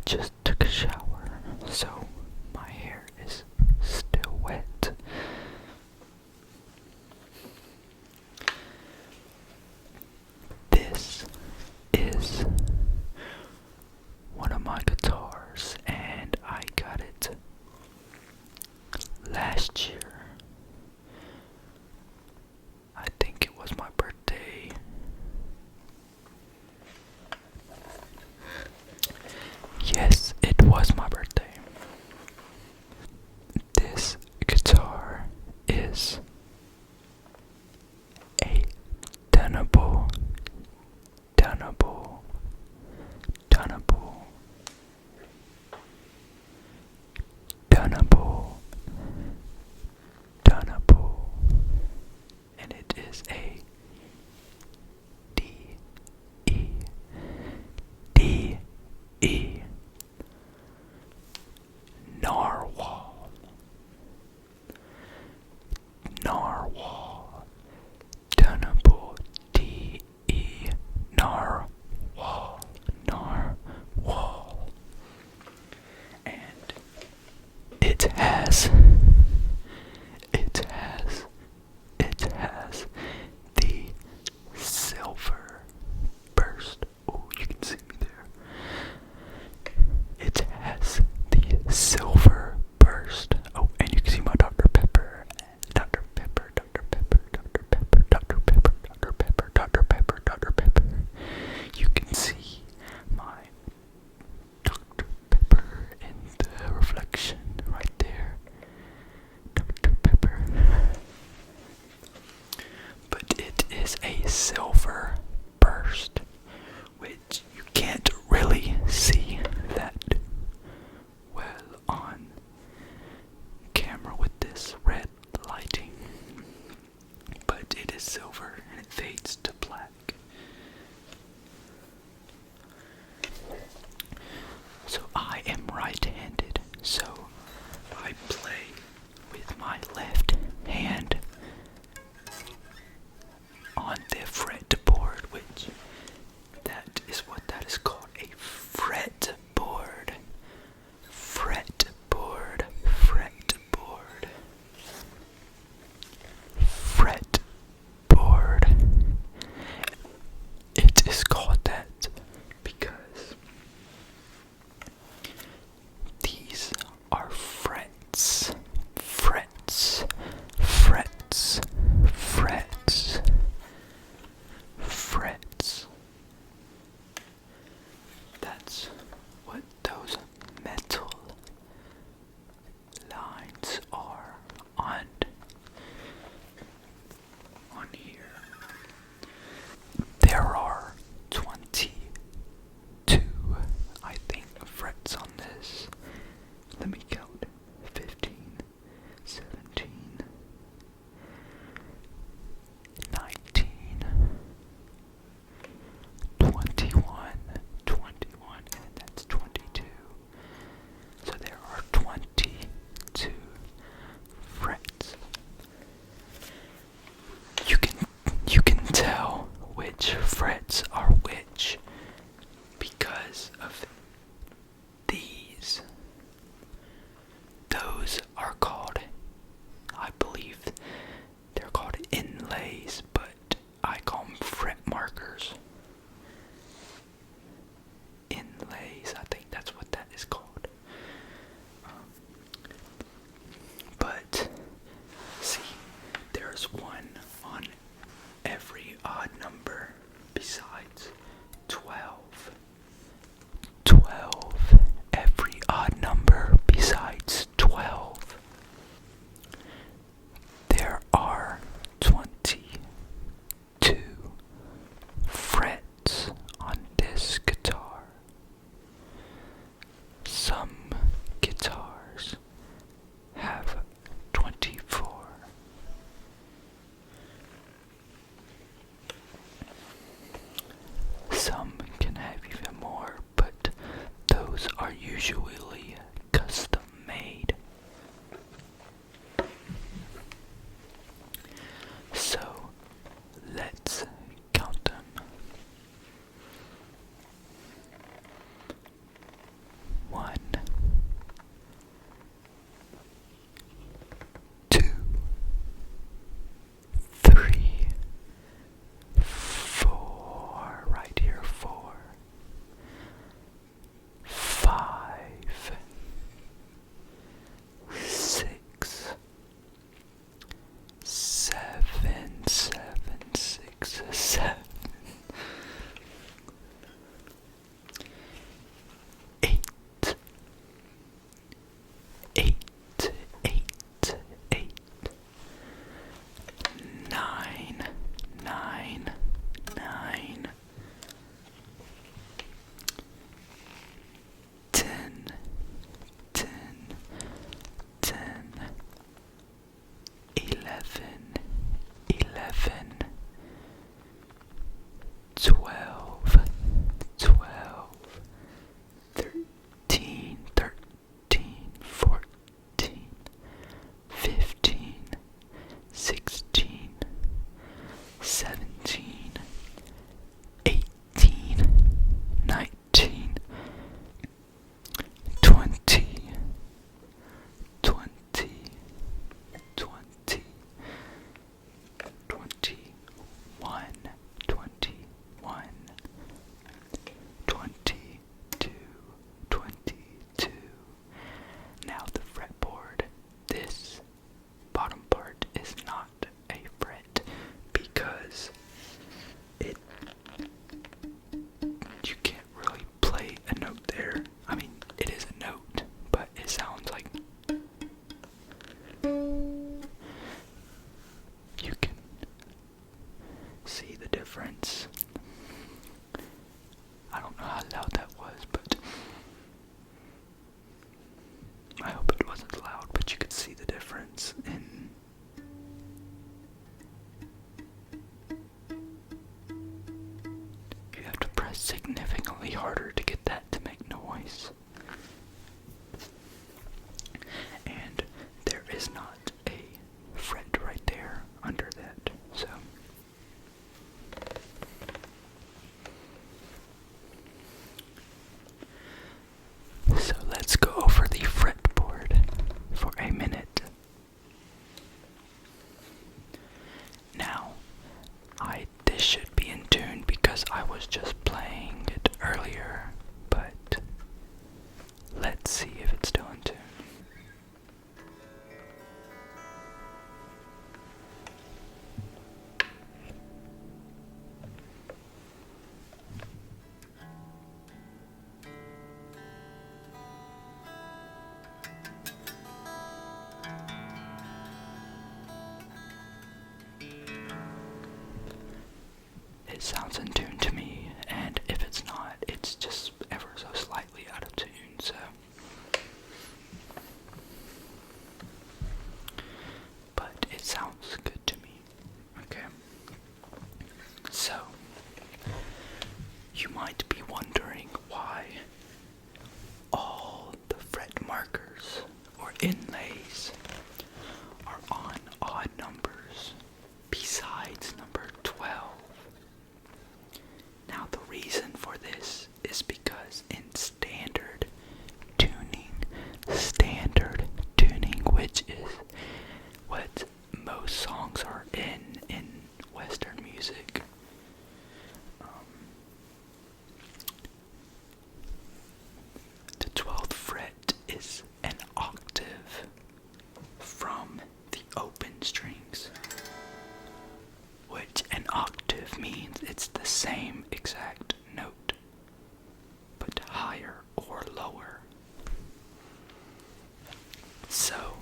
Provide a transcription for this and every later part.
just took a shower, so my hair is still wet. This is one of my guitars, and I got it last year. I think it was my birthday. Yes, it was my birthday. This guitar is a tunnable, tunnable, tunnable, tunnable, tunnable, and it is a D E D E Narwhal, Narwhal, tunnable D E Narwhal, Narwhal, and it has the silver burst. Oh, you can see me there. It has the silver burst. Oh, and you can see my Dr. Pepper. Dr. Pepper, Dr. Pepper, Dr. Pepper, Dr. Pepper, Dr. Pepper, Dr. Pepper, Dr. Pepper. You can see my Dr. Pepper in the reflection right there. Dr. Pepper. But it is a silver burst, which you can't really see that well on camera with this red lighting, but it is silver and it fades to black. So I am right-handed, so I play with my left hand on the fretboard, which that is what that is called, a fretboard. Fretboard, fretboard, fretboard. It is called that because these are frets, frets, frets, frets, frets. That's what those metal lines are on here. There are 22, I think, frets on this. Let me count. 15, 17, 19, 21, 21, and that's 22. So there are 22 frets. You can tell which frets are which because of these. Those are called, I believe they're called inlays, but I call them fret markers. Inlays, I think that's what that is called. But see, there's one on every odd number besides 12. 12. Every odd number besides 12. There are 22 frets on this guitar. Some guitars have 24. Some can have even more, but those are usually custom made. So let's count them. I don't know how loud that was, but I hope it wasn't loud, but you could see the difference in you have to press significantly harder to get that to make noise. And there is not a fret right there under that, so let's go over the fretboard for a minute. Now, this should be in tune because I was just playing it earlier, but let's see if it's still in tune. It sounds in tune to me, and if it's not, it's just ever so slightly out of tune, so. But it sounds good to me. Okay. So, you might be wondering why all the fret markers or inlays are on odd numbers besides number 12. Now the reason for this is because in standard tuning, which is what most songs are in Western music, the 12th fret is an octave from the open strings, which an octave means it's the same exact note, but higher or lower. So,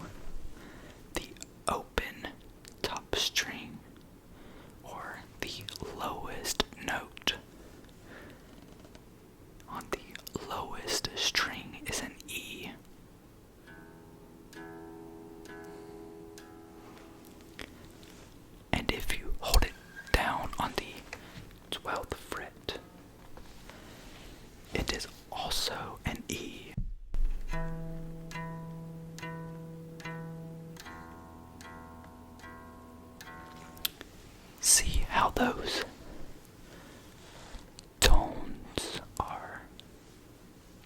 the open top string, or the lowest note on the lowest string, is an E. And if you hold it down on the 12th fret, it is also an E. See how those tones are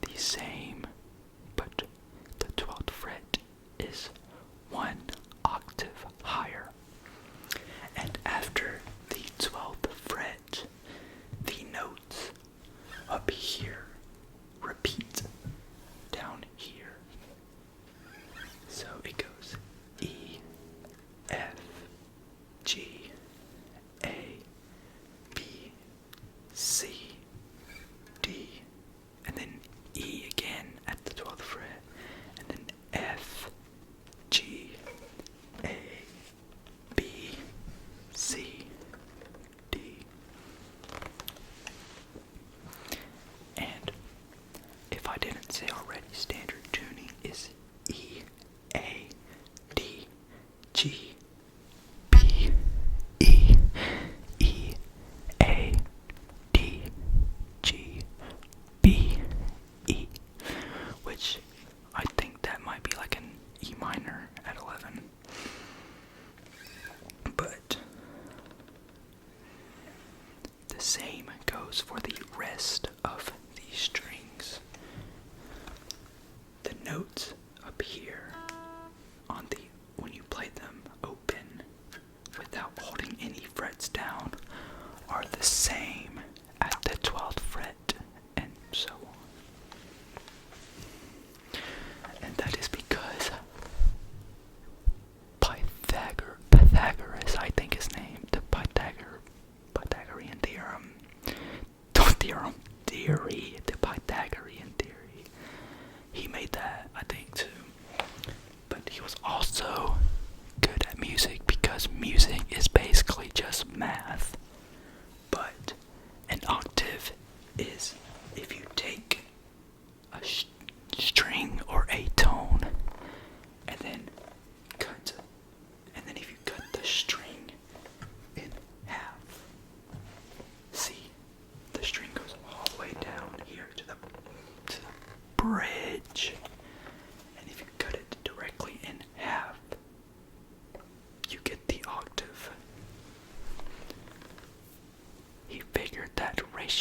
the same, but the 12th fret is one octave higher. And after the 12th fret, the notes up here repeat down here. So it goes E, F, G, A, B, C, D, and then E again at the 12th fret, and then F, G, A, B, C, D. And if I didn't say already, standard tuning is E, A, D, G, B, E, E, A, D, G, B, E, which I think that might be like an E minor at 11. But the same goes for the rest of these strings. The notes up here on the, when you play them open without holding any frets down, are the same at the 12th fret, and so on. And that is because Pythagoras, I think his name, the Pythagorean theorem, theory, the Pythagorean theory, he made that, I think, too. But he was also good at music because music is basically just math, but an octave is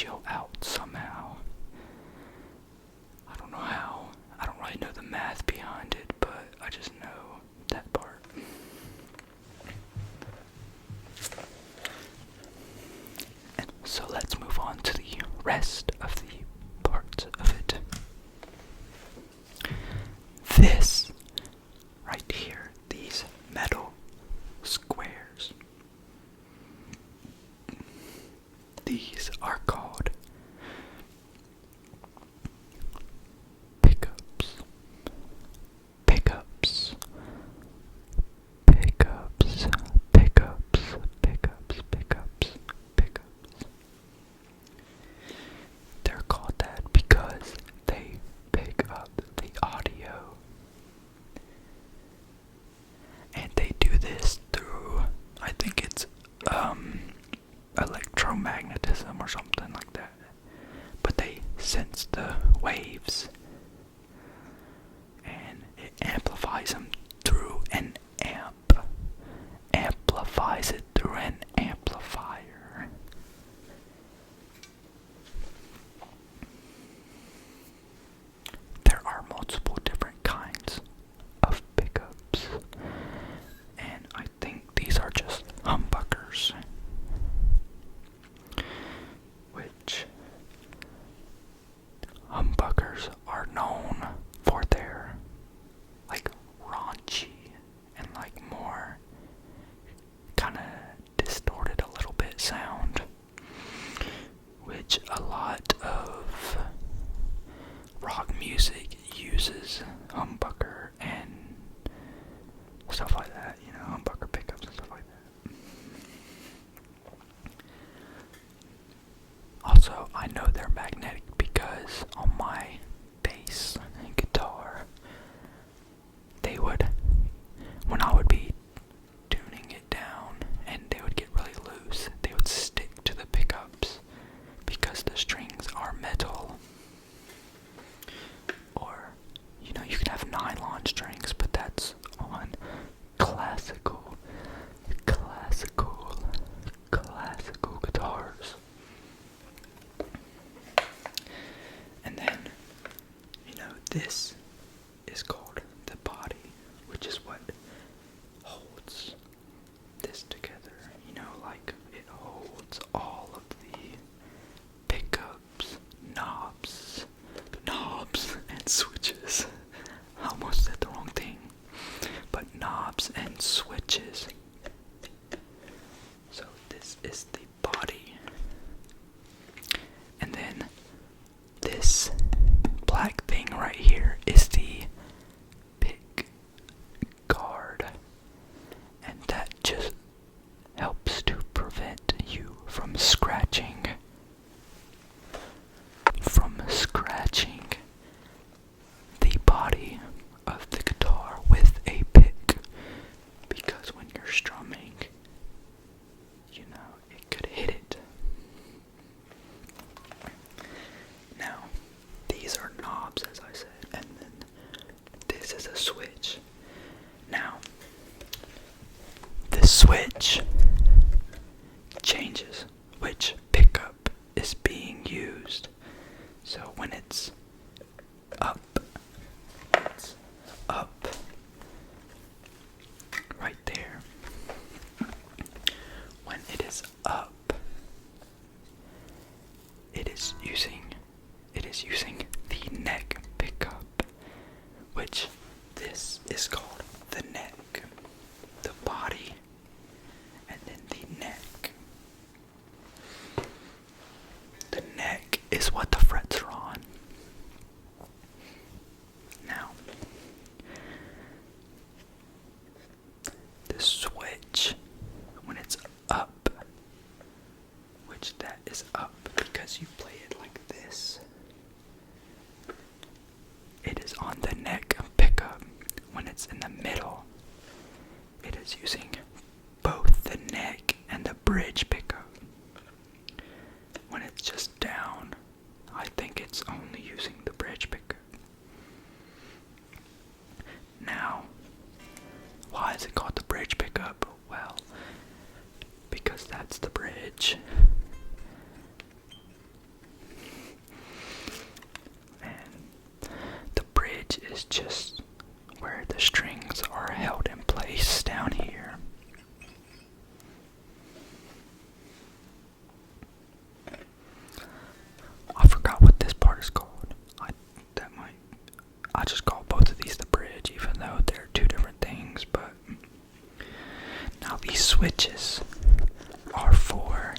chill out somehow. I don't know how. I don't really know the math behind it, but I just know that part. And so let's move on to the rest of the parts of it. This right here, these metal squares, these are called pickups. Pickups. Pickups. Pickups. Pickups. Pickups. Pickups. They're called that because they pick up the audio. And they do this through, I think it's electromagnetism or something like that. But they sense the waves and it amplifies them through an amp. Amplifies it through an amplifier. There are multiple different kinds of pickups, and I think these are just humbuckers, which humbuckers are known for their like raunchy and like more kind of distorted a little bit sound, which a lot of rock music uses humbucker and stuff like that, you know, humbucker pickups and stuff like that. Also, I know they're magnetic because on my bass and guitar, they would, when I would be tuning it down and they would get really loose, they would stick to the pickups because the strings are metal. Or, you know, you can have nylon strings, but that's on classical guitars. And then, you know, this is called the body, which is what holds this together. You know, like it holds all of the pickups, knobs and switches. I almost said the wrong thing. But knobs and switches. So this is the body. And then this black thing right here is the pick guard. And that just helps to prevent you from scratching the body of the guitar with a pick, because when you're strumming, you know, it could hit it. Now, these are knobs, as I said, and then this is a switch. Now, the switch changes which pickup is being used. So when it's up right there. When it is up, it is using the neck pickup, which this is called the neck, the body, and then the neck. The neck is what the frets are on. Now, the switch, when it's up, which that is up because you play it like this, it is on the neck pickup. When it's in the middle, it is using both the neck and the bridge pickup. When it's just down, I think it's only using the bridge pickup. Now, why is it called the bridge pickup? Well, because that's the bridge. is just where the strings are held in place down here. I forgot what this part is called. I just call both of these the bridge, even though they're two different things. But now these switches are for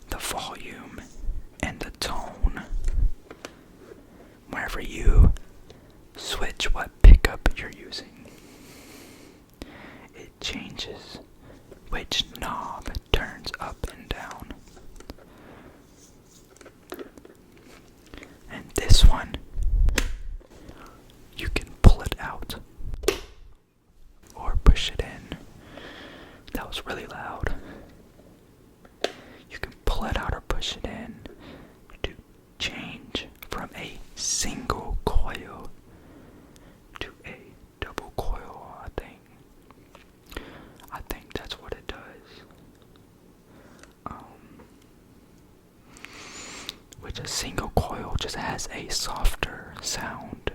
the volume and the tone. Whenever you switch what pickup you're using, it changes which knob turns up and down. And this one, you can pull it out or push it in. That was really loud. You can pull it out or push it in to change from a single coil to a double coil, I think that's what it does. Which a single coil just has a softer sound.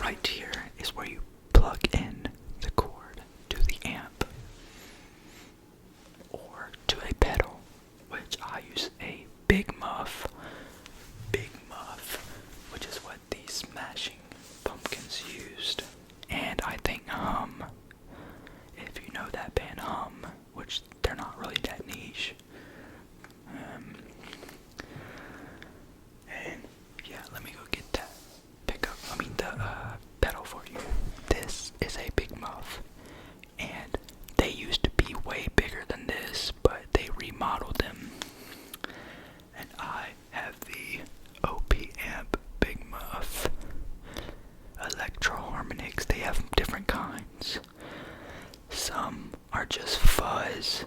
Right here is where you plug in the cord to the amp or to a pedal, which I use a big muff, which is what these Smashing Pumpkins used. And I think Hum, if you know that band Hum, which they're not really that niche. And yeah, let me go get that the pedal for you. This is a big muff, and they used to be way bigger than this, but they remodeled them. And I have the OP Amp Big Muff Electro Harmonics. They have different kinds. Some are just fuzz,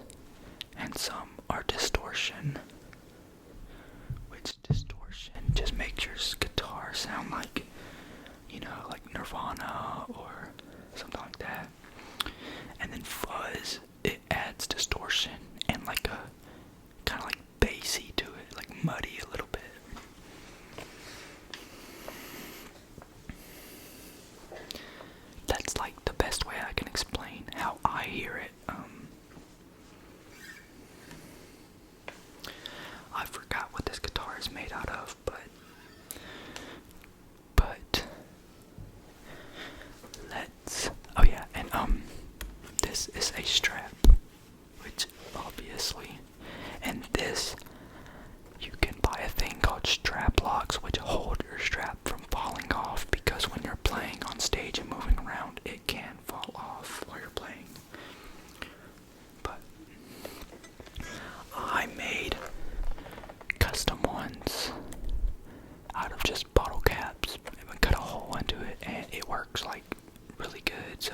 and some are distortion. Which distortion just makes your guitar sound like, like Nirvana or something like that. And then fuzz, it adds distortion and like a kind of like bassy to it, like muddy a little bit. That's like the best way I can explain how I hear it. I forgot what this guitar is made out of, but oh yeah, and this is a strap, which obviously, and this, you can buy a thing called strap locks, which hold your strap from falling off, because when you're playing on stage and moving around, it can fall off while you're playing. But I made custom ones out of just bottle caps and cut a hole into it, and it works like really good. So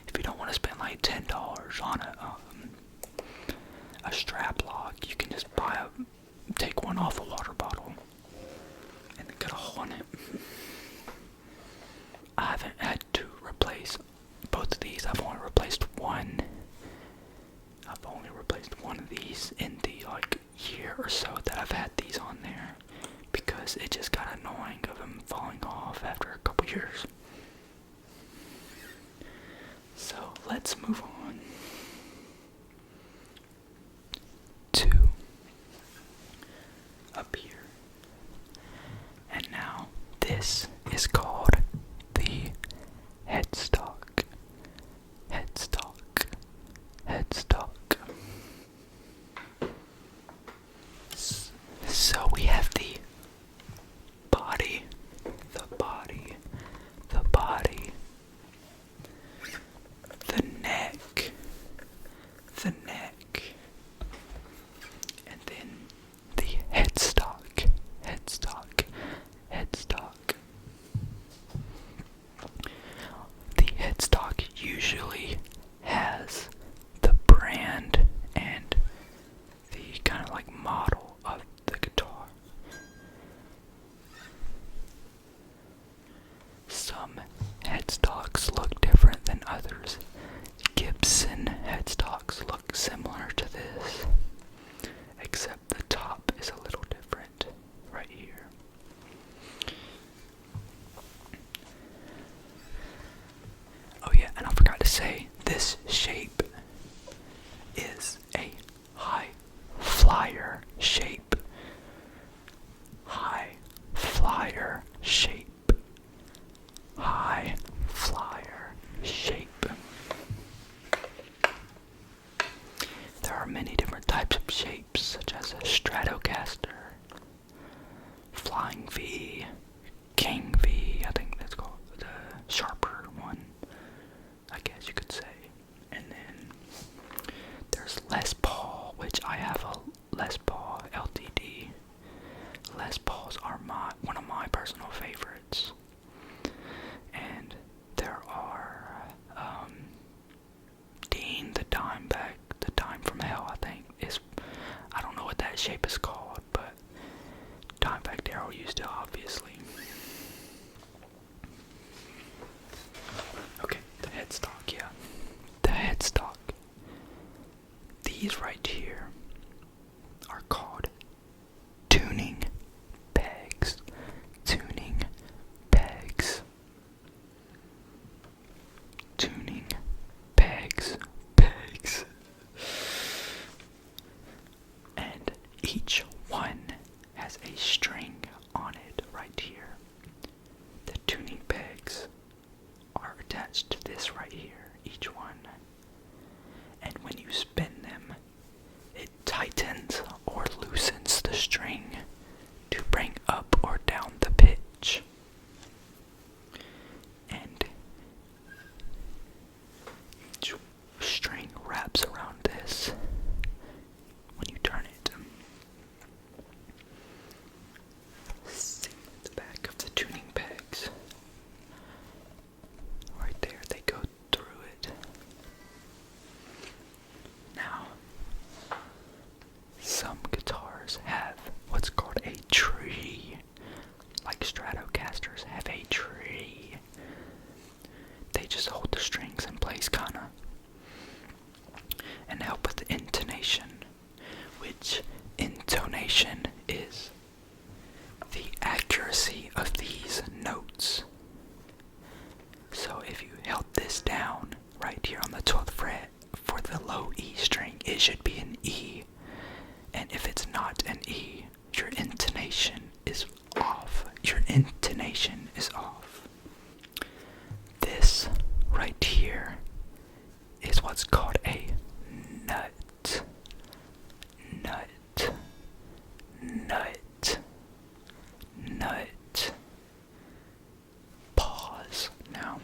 if you don't want to spend like $10 on a strap lock, you can just take one off a water bottle and then cut a hole in it. I haven't had to replace both of these. I've only replaced one of these in the year or so that I've had these on there, because it just got annoying of them falling off after a couple years. So let's move on to up here. And now this is called the headstock. So we have the body, the neck, and then the headstock. The headstock usually has the brand and the kind of like model of the guitar. Some headstocks look different than others. Gibson headstocks look similar. are many different types of shapes, such as a Stratocaster, Flying V, King V, I think that's called the sharper one, I guess you could say. And then there's Les Paul, which I have a Les Paul LTD. Les Pauls are one of my personal favorites. And there are Dean the Dimebag, the Dime from Hell, I think I don't know what that shape is called, but Dimebag Darrell used it, obviously. Okay, the headstock, yeah. The headstock. These right here are called tuning pegs. Tuning pegs. Tuning pegs. Pegs. And each one has a string on it right here. The tuning pegs are attached to this right here, each one. And when you spin them, it tightens or loosens the string to bring up or down the pitch. And each string wraps around this when you turn it. See the back of the tuning pegs. Right there, they go through it. Now, some guitars have what's called a tree. Like Stratocasters have a tree. They just hold the strings in place, kinda. And help with the intonation, which intonation is the accuracy of these notes. So if you held this down right here on the 12th fret for the low E string, it should be an E. And if it's not an E, your intonation is off. Your intonation is off. This right here is what's called a nut. Nut. Nut. Nut. Pause. Now,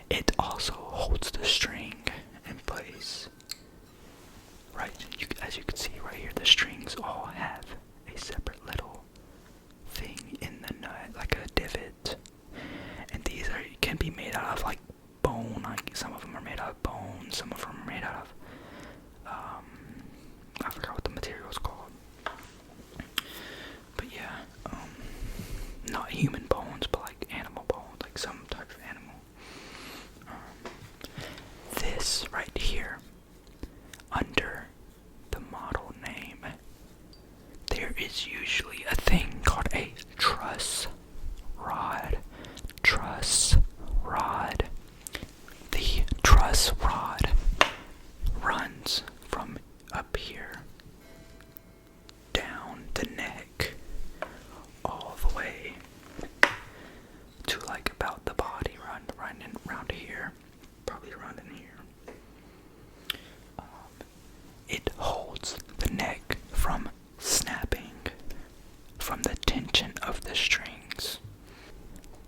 it also holds the string in place. Right, as you can see right here, the strings all have a separate little thing in the nut, like a divot. And these can be made out of like bone. Like some of them are made out of bone, some of them are made out of I forgot what the material is called. But yeah, not human bones, but like animal bones, like some type of animal. This right here, under the model name, there is usually a thing called a truss rod. Truss rod. The truss rod runs from up here down the neck all the way to like about the body, running around here, probably around in here. It holds the neck from snapping from the tension of the strings.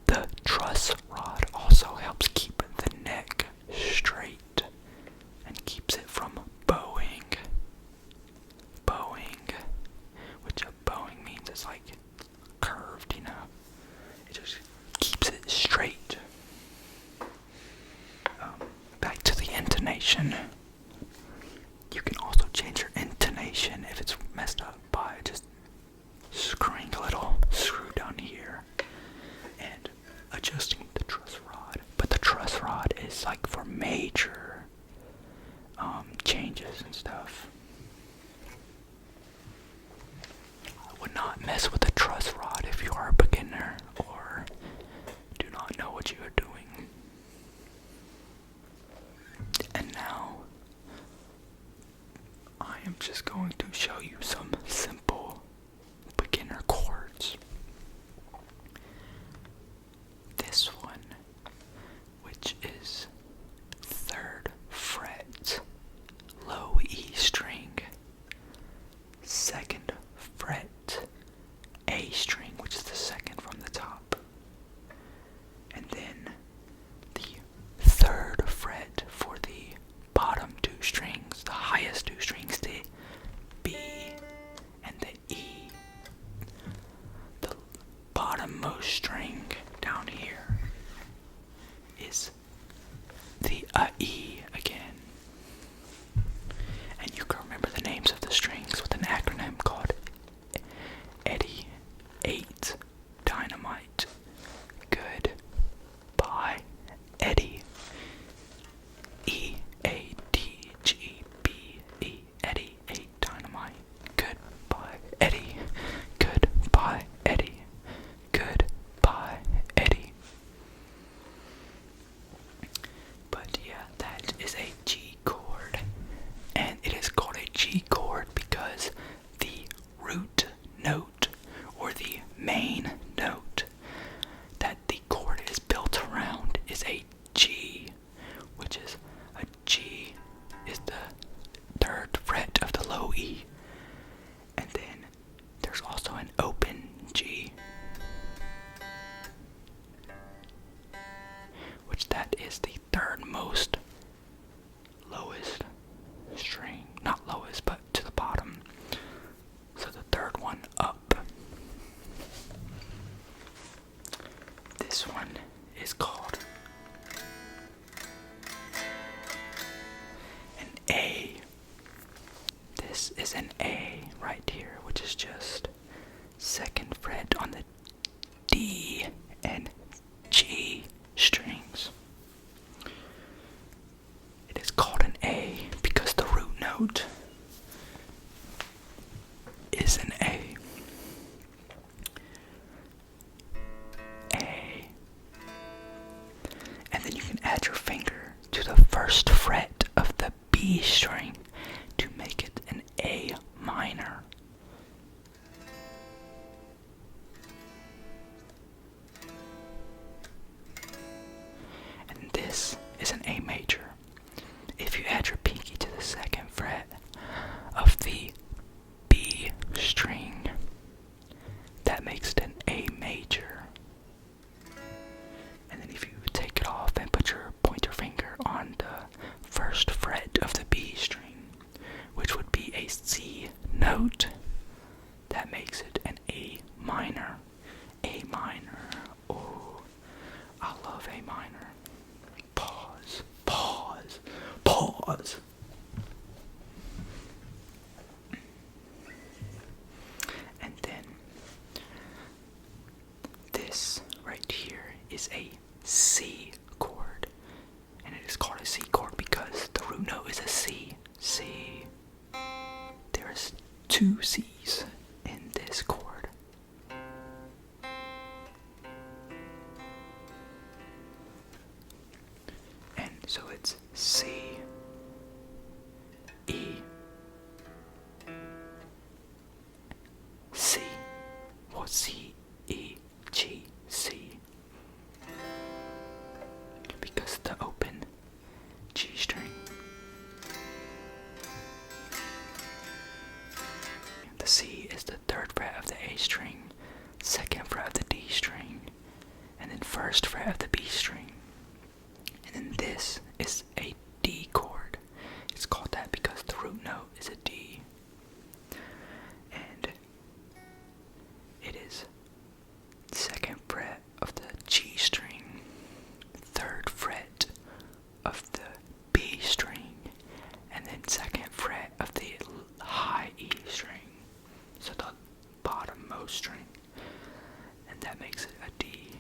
The truss rod also helps keep the neck straight and keeps it from bowing. Bowing, which a bowing means it's like curved, you know. It just keeps it straight. Back to the intonation. You can also change your intonation if it's messed up by just screwing a little screw down here and adjusting the truss rod. But the truss rod is like for major changes and stuff. I would not mess with a truss rod if you are a beginner or do not know what you are doing. And now I am just going to show you some simple beginner chords. This one, which is 3rd fret, low E string. third fret of the low E. And then there's also an open G, which that is the third most lowest string. Not lowest, but to the bottom. So the third one up. This one is called an A. This is an A right here, which is just second fret on the D and G strings. It is called an A because the root note is an A. A. And then you can add your finger to the first fret of the B string to make it an A minor. And this is an A major. If you add your pinky to the second fret of the B string, that makes it an A major. And then if you take it off and put your pointer finger on the first fret of the B string, which would be a C note, that makes it an A minor. A minor. Oh, I love A minor. Pause. Pause. Pause. And then this right here is a C chord. And it is called a C chord because the root note is a C. C. There's two C's in this chord. And so it's C, E, C, or C, E, G, C. Because the open G string. The C is the third fret of the A string, second fret of the D string, and then first fret of the B string. And then this is a D chord. It's called that because the root note is a D. And it is second fret of the G string, third fret of the B string, and then second fret of the high E string. So the bottommost string. And that makes it a D.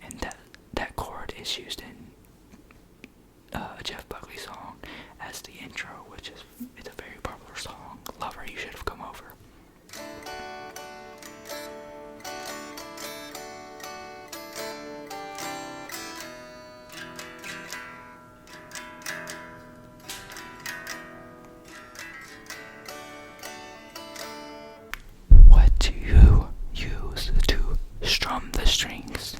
And that chord is used in a Jeff Buckley song as the intro, which is it's a very popular song. Lover, you should have come over. What do you use to strum the strings?